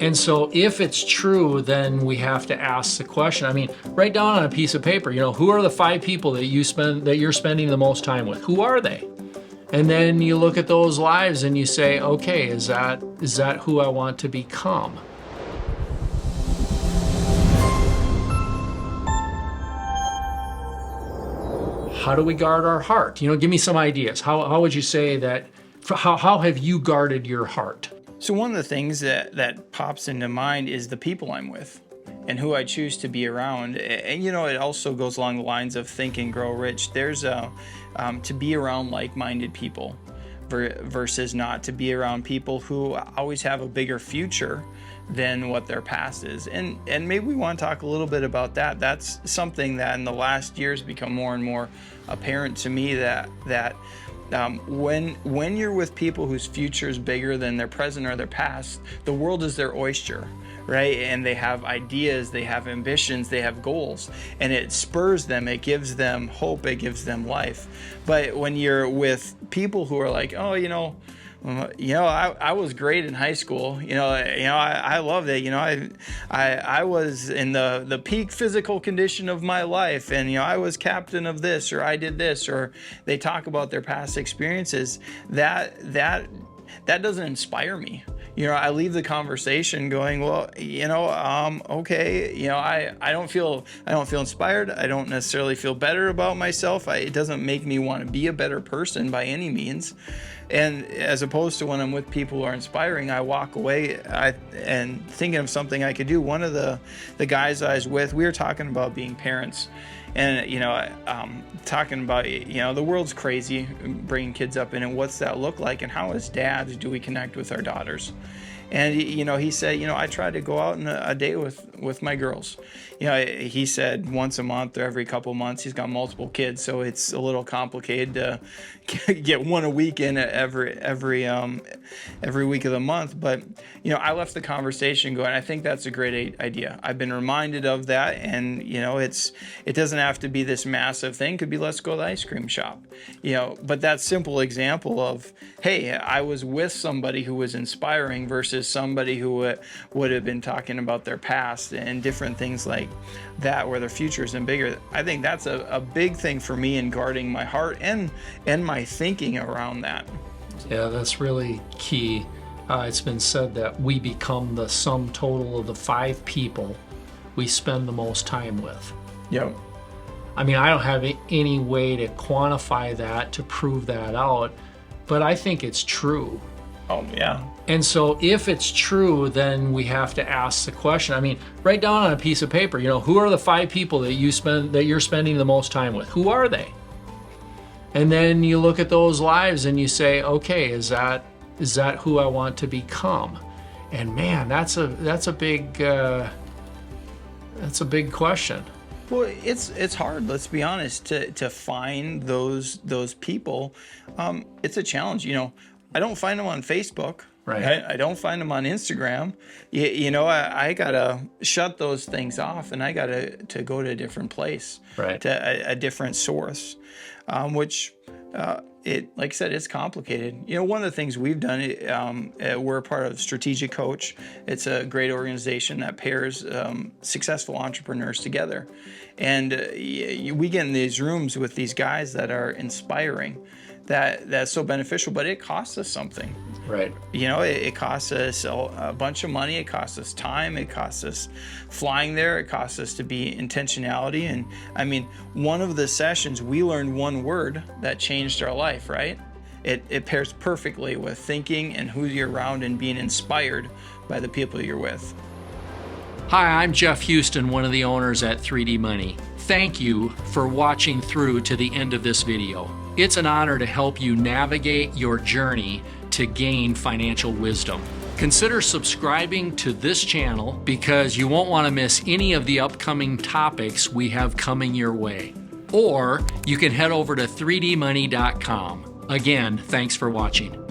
And so if it's true, then we have to ask the question. I mean, write down on a piece of paper, who are the 5 people that you're spending the most time with? Who are they? And then you look at those lives and you say, okay, is that who I want to become? How do we guard our heart? Give me some ideas. How would you say that, how have you guarded your heart? So one of the things that pops into mind is the people I'm with and who I choose to be around. And it also goes along the lines of Think and Grow Rich. There's to be around like-minded people versus not to be around people who always have a bigger future than what their past is. And maybe we want to talk a little bit about that. That's something that in the last years become more and more apparent to me, that when you're with people whose future is bigger than their present or their past, the world is their oyster, right? And they have ideas, they have ambitions, they have goals, and it spurs them, it gives them hope, it gives them life. But when you're with people who are like, I was great in high school. I loved it. I was in the peak physical condition of my life, and I was captain of this, or I did this, or they talk about their past experiences. That doesn't inspire me. I leave the conversation going, well, okay, I don't feel inspired. I don't necessarily feel better about myself. It doesn't make me want to be a better person by any means. And as opposed to when I'm with people who are inspiring, I walk away and thinking of something I could do. One of the guys I was with, we were talking about being parents, and talking about the world's crazy, bringing kids up in it. What's that look like, and how as dads do we connect with our daughters? And he said, I try to go out on a date with my girls. He said once a month or every couple months. He's got multiple kids, so it's a little complicated to get one a week in every week of the month. But I left the conversation going, I think that's a great idea. I've been reminded of that, and it doesn't have to be this massive thing. It could be, let's go to the ice cream shop. But that simple example of, hey, I was with somebody who was inspiring versus somebody who would have been talking about their past and different things like that, where their future isn't bigger. I think that's a big thing for me in guarding my heart and my thinking around that. Yeah, that's really key. It's been said that we become the sum total of the 5 people we spend the most time with. Yep. I mean, I don't have any way to quantify that, to prove that out, but I think it's true. Oh, yeah. And so if it's true, then we have to ask the question. I mean, write down on a piece of paper, who are the 5 people that you're spending the most time with? Who are they? And then you look at those lives and you say, okay, is that who I want to become? And man, that's a big question. Well, it's hard, let's be honest, to find those people. It's a challenge. I don't find them on Facebook. Right. I don't find them on Instagram. I gotta shut those things off, and I gotta to go to a different place, right, to a different source, which like I said, it's complicated. One of the things we've done, we're a part of Strategic Coach. It's a great organization that pairs successful entrepreneurs together, and we get in these rooms with these guys that are inspiring. That's so beneficial, but it costs us something. Right. It costs us a bunch of money. It costs us time. It costs us flying there. It costs us to be intentionality. And I mean, one of the sessions, we learned one word that changed our life, right? It pairs perfectly with thinking and who you're around and being inspired by the people you're with. Hi, I'm Jeff Houston, one of the owners at 3D Money. Thank you for watching through to the end of this video. It's an honor to help you navigate your journey to gain financial wisdom. Consider subscribing to this channel because you won't want to miss any of the upcoming topics we have coming your way. Or you can head over to 3dmoney.com. Again, thanks for watching.